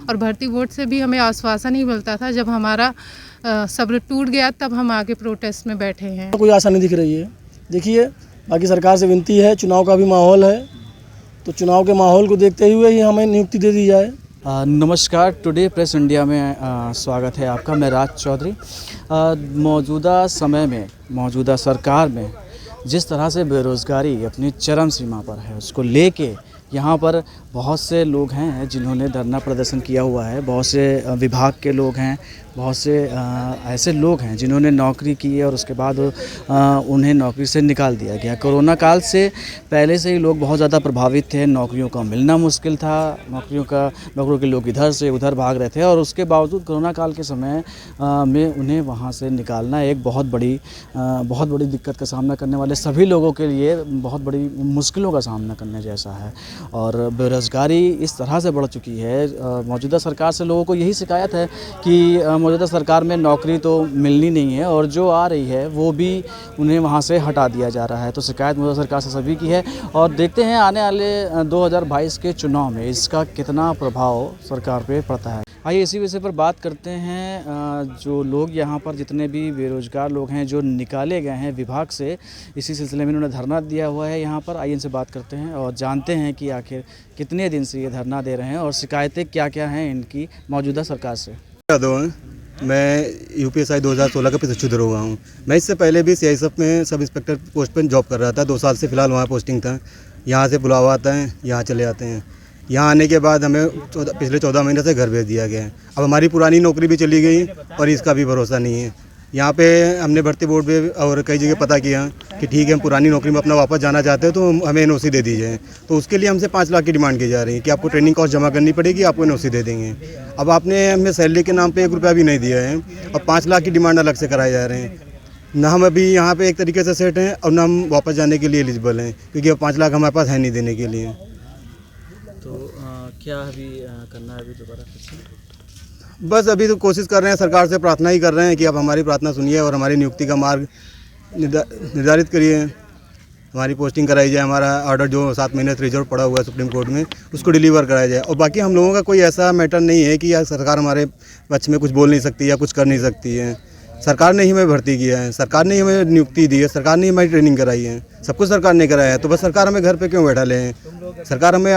और भर्ती बोर्ड से भी हमें आश्वासन ही मिलता था। जब हमारा सब्र टूट गया तब हम आगे प्रोटेस्ट में बैठे हैं। कोई आशा नहीं दिख रही है। देखिए, बाकी सरकार से विनती है, चुनाव का भी माहौल है, तो चुनाव के माहौल को देखते हुए ही हमें नियुक्ति दे दी जाए। नमस्कार, टुडे प्रेस इंडिया में स्वागत है आपका। मैं राज चौधरी। मौजूदा समय में, मौजूदा सरकार में जिस तरह से बेरोज़गारी अपनी चरम सीमा पर है, उसको लेके यहाँ पर बहुत से लोग हैं जिन्होंने धरना प्रदर्शन किया हुआ है। बहुत से विभाग के लोग हैं, बहुत से ऐसे लोग हैं जिन्होंने नौकरी की है और उसके बाद उन्हें नौकरी से निकाल दिया गया। कोरोना काल से पहले से ही लोग बहुत ज़्यादा प्रभावित थे, नौकरियों का मिलना मुश्किल था, नौकरियों के लोग इधर से उधर भाग रहे थे और उसके बावजूद कोरोना काल के समय में उन्हें वहाँ से निकालना एक बहुत बड़ी दिक्कत का सामना करने वाले सभी लोगों के लिए बहुत बड़ी मुश्किलों का सामना करने जैसा है। और बेरोज़गारी इस तरह से बढ़ चुकी है। मौजूदा सरकार से लोगों को यही शिकायत है कि मौजूदा सरकार में नौकरी तो मिलनी नहीं है और जो आ रही है वो भी उन्हें वहाँ से हटा दिया जा रहा है। तो शिकायत मौजूदा सरकार से सभी की है और देखते हैं आने वाले 2022 के चुनाव में इसका कितना प्रभाव सरकार पे पड़ता है। आइए इसी विषय पर बात करते हैं। जो लोग यहाँ पर जितने भी बेरोज़गार लोग हैं जो निकाले गए हैं विभाग से, इसी सिलसिले में उन्होंने धरना दिया हुआ है यहाँ पर। आइए इनसे बात करते हैं और जानते हैं कि आखिर कितने दिन से ये धरना दे रहे हैं और शिकायतें क्या क्या हैं इनकी मौजूदा सरकार से। मैं यूपीएसआई 2016 का प्रशिक्षु दरोगा हूँ। मैं इससे पहले भी सीआईएसएफ में सब इंस्पेक्टर पोस्ट पर जॉब कर रहा था। 2 साल से फ़िलहाल वहाँ पोस्टिंग था। यहाँ से बुलावा आता है, यहाँ चले आते हैं। यहाँ आने के बाद हमें पिछले 14 महीने से घर भेज दिया गया है। अब हमारी पुरानी नौकरी भी चली गई और इसका भी भरोसा नहीं है। यहाँ पे हमने भर्ती बोर्ड पे और कई जगह पता किया कि ठीक है, हम पुरानी नौकरी में अपना वापस जाना चाहते हैं तो हमें एनओसी दे दीजिए। तो उसके लिए हमसे 5 लाख की डिमांड की जा रही है कि आपको ट्रेनिंग कॉस्ट जमा करनी पड़ेगी, आपको एनओसी दे देंगे। अब आपने हमें सैलरी के नाम पे 1 रुपया भी नहीं दिया है और 5 लाख की डिमांड अलग से कराए जा रहे हैं। ना हम अभी यहाँ पे एक तरीके से सेट हैं और ना हम वापस जाने के लिए एलिजिबल हैं, क्योंकि अब 5 लाख हमारे पास है नहीं देने के लिए। तो क्या अभी करना है अभी दोबारा फिर से? बस अभी तो कोशिश कर रहे हैं, सरकार से प्रार्थना ही कर रहे हैं कि आप हमारी प्रार्थना सुनिए और हमारी नियुक्ति का मार्ग निर्धारित करिए, हमारी पोस्टिंग कराई जाए। हमारा ऑर्डर जो 7 महीने से रिजर्व पड़ा हुआ है सुप्रीम कोर्ट में, उसको डिलीवर कराया जाए। और बाकी हम लोगों का कोई ऐसा मैटर नहीं है कि यार सरकार हमारे पक्ष में कुछ बोल नहीं सकती या कुछ कर नहीं सकती है। सरकार ने ही हमें भर्ती किया है, सरकार ने ही हमें नियुक्ति दी है, सरकार ने हमारी ट्रेनिंग कराई है, सब कुछ सरकार ने कराया है। तो बस सरकार हमें घर पे क्यों बैठा ले? सरकार हमें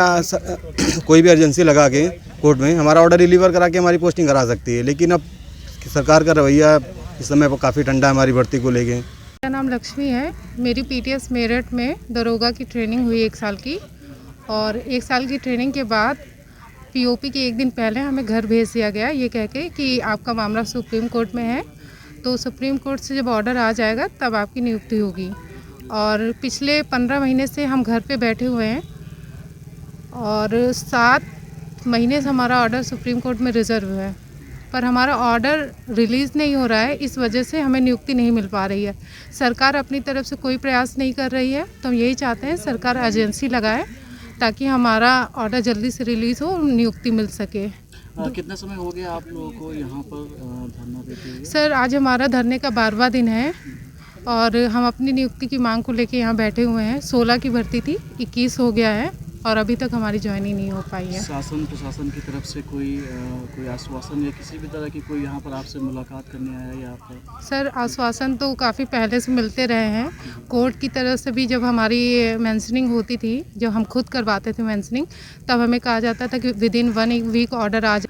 कोई भी एजेंसी लगा के कोर्ट में हमारा ऑर्डर डिलीवर करा के हमारी पोस्टिंग करा सकती है। लेकिन अब सरकार का रवैया इस समय काफ़ी ठंडा है हमारी भर्ती को लेके। मेरा नाम लक्ष्मी है। मेरी पीटीएस मेरठ में दरोगा की ट्रेनिंग हुई 1 साल की, और 1 साल की ट्रेनिंग के बाद पीओपी के 1 दिन पहले हमें घर भेज दिया गया ये कह के कि आपका मामला सुप्रीम कोर्ट में है, तो सुप्रीम कोर्ट से जब ऑर्डर आ जाएगा तब आपकी नियुक्ति होगी। और पिछले 15 महीने से हम घर पे बैठे हुए हैं और 7 महीने से हमारा ऑर्डर सुप्रीम कोर्ट में रिज़र्व है, पर हमारा ऑर्डर रिलीज़ नहीं हो रहा है। इस वजह से हमें नियुक्ति नहीं मिल पा रही है। सरकार अपनी तरफ से कोई प्रयास नहीं कर रही है, तो हम यही चाहते हैं सरकार एजेंसी लगाए ताकि हमारा ऑर्डर जल्दी से रिलीज़ हो और नियुक्ति मिल सके। कितना समय हो गया आप लोगों को यहाँ पर धरना देते हुए? सर, आज हमारा धरने का 12वां दिन है और हम अपनी नियुक्ति की मांग को लेके यहाँ बैठे हुए हैं। 16 की भर्ती थी, 21 हो गया है और अभी तक हमारी ज्वाइनिंग नहीं हो पाई है। शासन प्रशासन की तरफ से कोई आश्वासन या किसी भी तरह की कोई यहाँ पर आपसे मुलाकात करने आया या आप? सर, आश्वासन तो काफ़ी पहले से मिलते रहे हैं। कोर्ट की तरफ से भी जब हमारी मेंशनिंग होती थी, जब हम खुद करवाते थे मेंशनिंग, तब हमें कहा जाता था कि विदिन 1 वीक ऑर्डर आज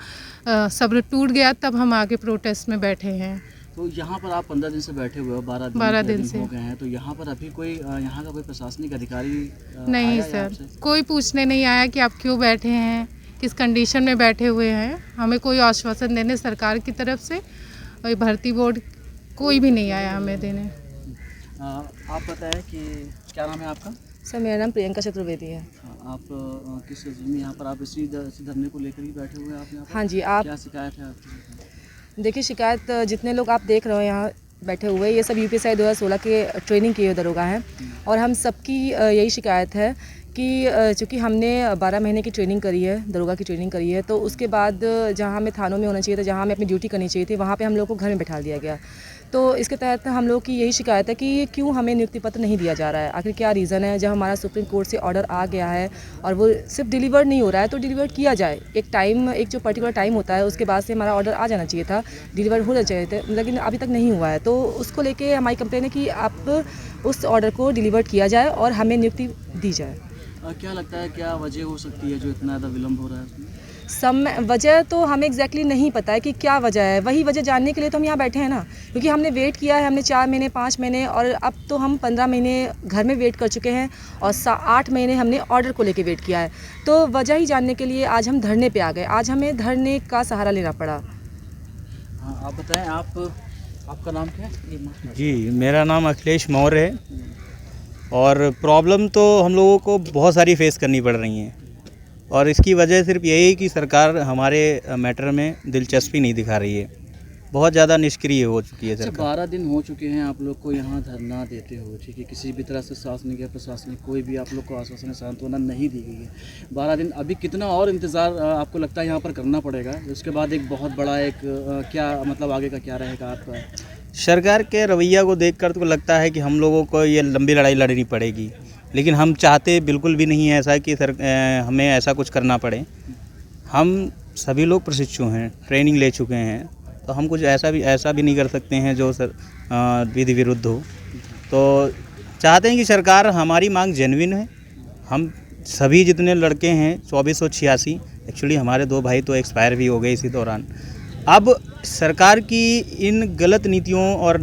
सब्र टूट गया तब हम आगे प्रोटेस्ट में बैठे हैं। तो यहाँ पर आप 15 दिन से बैठे हुए हो, 12 दिन से हो गए हैं, तो यहाँ पर अभी कोई यहाँ का कोई प्रशासनिक अधिकारी नहीं सर, कोई पूछने नहीं आया कि आप क्यों बैठे हैं, किस कंडीशन में बैठे हुए हैं। हमें कोई आश्वासन देने सरकार की तरफ से और भर्ती बोर्ड कोई भी नहीं आया हमें देने। आप बताएं कि क्या नाम है आपका? सर, मेरा नाम प्रियंका चतुर्वेदी है। आप किस में यहाँ पर आप इसी धरने को लेकर ही बैठे हुए हैं आप यहाँ पर? हाँ जी। आप क्या शिकायत है आपकी? देखिए, शिकायत जितने लोग आप देख रहे हो यहाँ बैठे हुए, ये सब यूपीएसआई 2016 के ट्रेनिंग किए हुए दरोगा हैं और हम सबकी यही शिकायत है कि चूँकि हमने 12 महीने की ट्रेनिंग करी है, दरोगा की ट्रेनिंग करी है, तो उसके बाद जहाँ हमें थानों में होना चाहिए था, जहाँ हमें अपनी ड्यूटी करनी चाहिए थी, वहाँ पे हम लोग को घर में बैठा दिया गया। तो इसके तहत हम लोग की यही शिकायत है कि क्यों हमें नियुक्ति पत्र नहीं दिया जा रहा है, आखिर क्या रीज़न है। जब हमारा सुप्रीम कोर्ट से ऑर्डर आ गया है और वो सिर्फ डिलीवर नहीं हो रहा है, तो डिलीवर किया जाए। एक जो पर्टिकुलर टाइम होता है उसके बाद से हमारा ऑर्डर आ जाना चाहिए था, डिलीवर होना चाहिए था, लेकिन अभी तक नहीं हुआ है। तो उसको लेके हमारी कंप्लेन है कि आप उस ऑर्डर को डिलीवर किया जाए और हमें नियुक्ति दी जाए। क्या लगता है क्या वजह हो सकती है जो इतना ज़्यादा विलम्ब हो रहा है उसमें? वजह तो हमें एग्जैक्टली नहीं पता है कि क्या वजह है। वही वजह जानने के लिए तो हम यहाँ बैठे हैं ना, क्योंकि हमने वेट किया है, हमने 4 महीने 5 महीने और अब तो हम 15 महीने घर में वेट कर चुके हैं और 8 महीने हमने ऑर्डर को लेके वेट किया है। तो वजह ही जानने के लिए आज हम धरने पे आ गए। आज हमें धरने का सहारा लेना पड़ा। हाँ, आप बताएं, आपका नाम क्या है? जी, मेरा नाम अखिलेश मौर्य है और प्रॉब्लम तो हम लोगों को बहुत सारी फेस करनी पड़ रही हैं और इसकी वजह सिर्फ यही है कि सरकार हमारे मैटर में दिलचस्पी नहीं दिखा रही है, बहुत ज़्यादा निष्क्रिय हो चुकी है सरकार। 12 दिन हो चुके हैं आप लोग को यहाँ धरना देते हो, ठीक है, किसी भी तरह से शासनिक या प्रशासनिक कोई भी आप लोग को आश्वासन सांत्वना नहीं दी गई है। 12 दिन, अभी कितना और इंतज़ार आपको लगता है यहाँ पर करना पड़ेगा? उसके बाद एक बहुत बड़ा क्या मतलब आगे का क्या रहेगा आपका? सरकार के रवैया को देखकर तो लगता है कि हम लोगों को ये लंबी लड़ाई लड़नी पड़ेगी, लेकिन हम चाहते बिल्कुल भी नहीं है ऐसा कि हमें ऐसा कुछ करना पड़े। हम सभी लोग प्रशिक्षु हैं, ट्रेनिंग ले चुके हैं, तो हम कुछ ऐसा भी नहीं कर सकते हैं जो विधि विरुद्ध हो। तो चाहते हैं कि सरकार, हमारी मांग जेन्युइन है। हम सभी जितने लड़के हैं 2486, एक्चुअली हमारे 2 भाई तो एक्सपायर भी हो गए इसी दौरान। अब सरकार की इन गलत नीतियों और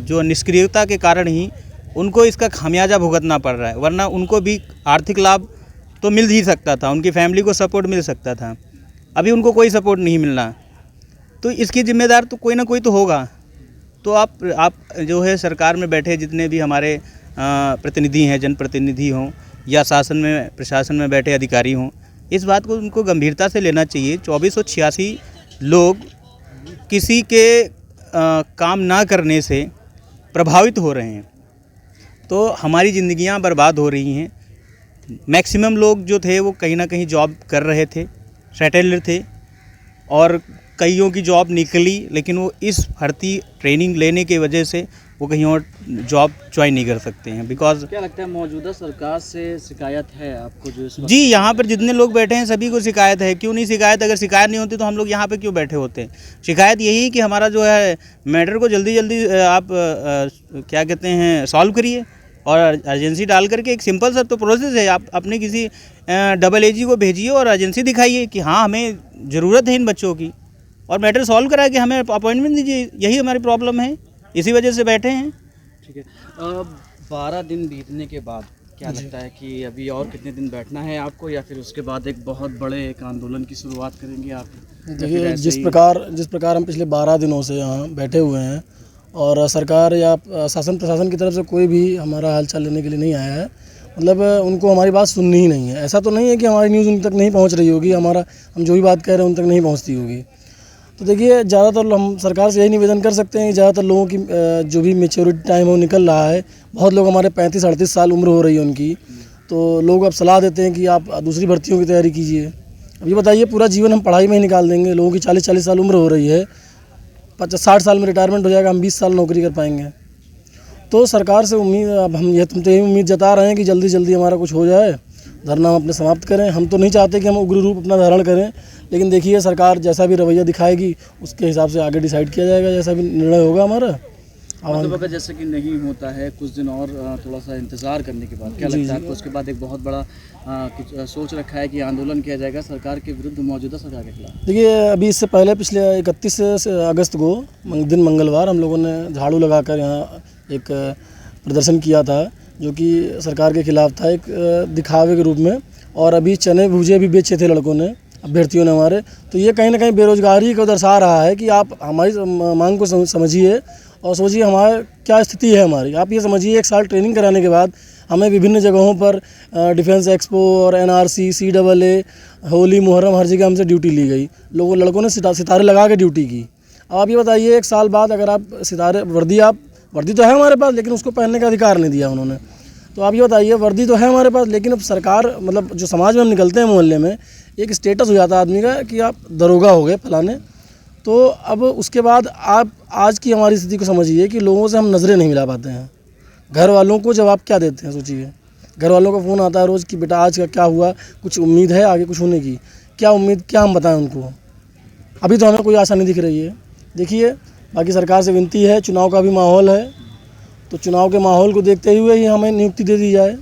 जो निष्क्रियता के कारण ही उनको इसका खामियाजा भुगतना पड़ रहा है, वरना उनको भी आर्थिक लाभ तो मिल ही सकता था, उनकी फैमिली को सपोर्ट मिल सकता था। अभी उनको कोई सपोर्ट नहीं मिलना, तो इसकी जिम्मेदार तो कोई ना कोई तो होगा। तो आप जो है सरकार में बैठे जितने भी हमारे प्रतिनिधि हैं, जनप्रतिनिधि हों या प्रशासन में बैठे अधिकारी हों, इस बात को उनको गंभीरता से लेना चाहिए। 2486 लोग किसी के काम ना करने से प्रभावित हो रहे हैं, तो हमारी ज़िंदगियां बर्बाद हो रही हैं। मैक्सिमम लोग जो थे वो कहीं ना कहीं जॉब कर रहे थे, सेटल्ड थे, और कईयों की जॉब निकली, लेकिन वो इस भर्ती ट्रेनिंग लेने की वजह से वो कहीं और जॉब ज्वाइन नहीं कर सकते हैं। बिकॉज क्या लगता है मौजूदा सरकार से शिकायत है आपको जो इस वक्त? जी, यहाँ पर जितने लोग बैठे हैं सभी को शिकायत है। क्यों नहीं शिकायत? अगर शिकायत नहीं होती तो हम लोग यहाँ पे क्यों बैठे होते? शिकायत यही है कि हमारा जो है मैटर को जल्दी जल्दी आप क्या कहते हैं सॉल्व करिए, और एजेंसी डाल करके एक सिंपल सा तो प्रोसेस है, आप अपने किसी डबल एजी को भेजिए और एजेंसी दिखाइए कि हाँ हमें ज़रूरत है इन बच्चों की, और मैटर सॉल्व करा के हमें अपॉइंटमेंट दीजिए। यही हमारी प्रॉब्लम है, इसी वजह से बैठे हैं। ठीक है, 12 दिन बीतने के बाद क्या लगता है कि अभी और कितने दिन बैठना है आपको, या फिर उसके बाद एक बहुत बड़े एक आंदोलन की शुरुआत करेंगे आप? देखिए, जिस प्रकार हम पिछले 12 दिनों से यहाँ बैठे हुए हैं और सरकार या शासन प्रशासन की तरफ से कोई भी हमारा हालचाल लेने के लिए नहीं आया है, मतलब उनको हमारी बात सुननी ही नहीं है। ऐसा तो नहीं है कि हमारी न्यूज़ उन तक नहीं पहुँच रही होगी, हम जो भी बात कह रहे हैं उन तक नहीं पहुँचती होगी। तो देखिए, ज़्यादातर हम सरकार से यही निवेदन कर सकते हैं कि ज़्यादातर लोगों की जो भी मेच्योरिटी टाइम है वो निकल रहा है। बहुत लोग हमारे 35-38 साल उम्र हो रही है उनकी, तो लोग अब सलाह देते हैं कि आप दूसरी भर्तियों की तैयारी कीजिए। अब ये बताइए, पूरा जीवन हम पढ़ाई में ही निकाल देंगे। लोगों की 40-40 साल उम्र हो रही है, 50-60 साल में रिटायरमेंट हो जाएगा, हम 20 साल नौकरी कर पाएंगे। तो सरकार से उम्मीद, अब हम यही उम्मीद जता रहे हैं कि जल्दी जल्दी हमारा कुछ हो जाए, धरना हम अपने समाप्त करें। हम तो नहीं चाहते कि हम उग्र रूप अपना धारण करें, लेकिन देखिए सरकार जैसा भी रवैया दिखाएगी उसके हिसाब से आगे डिसाइड किया जाएगा, जैसा भी निर्णय होगा हमारा। मतलब अगर जैसे कि नहीं होता है, कुछ दिन और थोड़ा सा इंतज़ार करने के बाद क्या लगता है आपको? उसके बाद एक बहुत बड़ा कुछ सोच रखा है कि आंदोलन किया जाएगा सरकार के विरुद्ध, मौजूदा सरकार के खिलाफ? देखिए, अभी इससे पहले पिछले 31 अगस्त को दिन मंगलवार हम लोगों ने झाड़ू लगाकर यहाँ एक प्रदर्शन किया था, जो कि सरकार के खिलाफ था, एक दिखावे के रूप में। और अभी चने भुजे भी बेचे थे लड़कों ने, अभ्यर्थियों ने हमारे। तो ये कहीं ना कहीं बेरोजगारी को दर्शा रहा है कि आप हमारी मांग को समझिए और सोचिए हमारा क्या स्थिति है हमारी। आप ये समझिए, 1 साल ट्रेनिंग कराने के बाद हमें विभिन्न जगहों पर डिफेंस एक्सपो और NRC, CAA, होली, मुहर्रम, हर जगह हमसे ड्यूटी ली गई। लड़कों ने सितारे लगा के ड्यूटी की। अब आप ये बताइए, 1 साल बाद अगर आप सितारे वर्दी तो है हमारे पास, लेकिन उसको पहनने का अधिकार नहीं दिया उन्होंने। तो आप ये बताइए, वर्दी तो है हमारे पास, लेकिन अब सरकार मतलब जो समाज में हम निकलते हैं मोहल्ले में, एक स्टेटस हो जाता है आदमी का कि आप दरोगा हो गए फलाने। तो अब उसके बाद आप आज की हमारी स्थिति को समझिए कि लोगों से हम नज़रें नहीं मिला पाते हैं। घर वालों को जवाब क्या देते हैं, सोचिए। घर वालों का फ़ोन आता है रोज़ कि बेटा आज का क्या हुआ, कुछ उम्मीद है आगे कुछ होने की, क्या उम्मीद, क्या हम बताएं उनको। अभी तो हमें कोई आशा नहीं दिख रही है। देखिए, बाकी सरकार से विनती है, चुनाव का भी माहौल है, तो चुनाव के माहौल को देखते हुए ही हमें नियुक्ति दे दी जाए।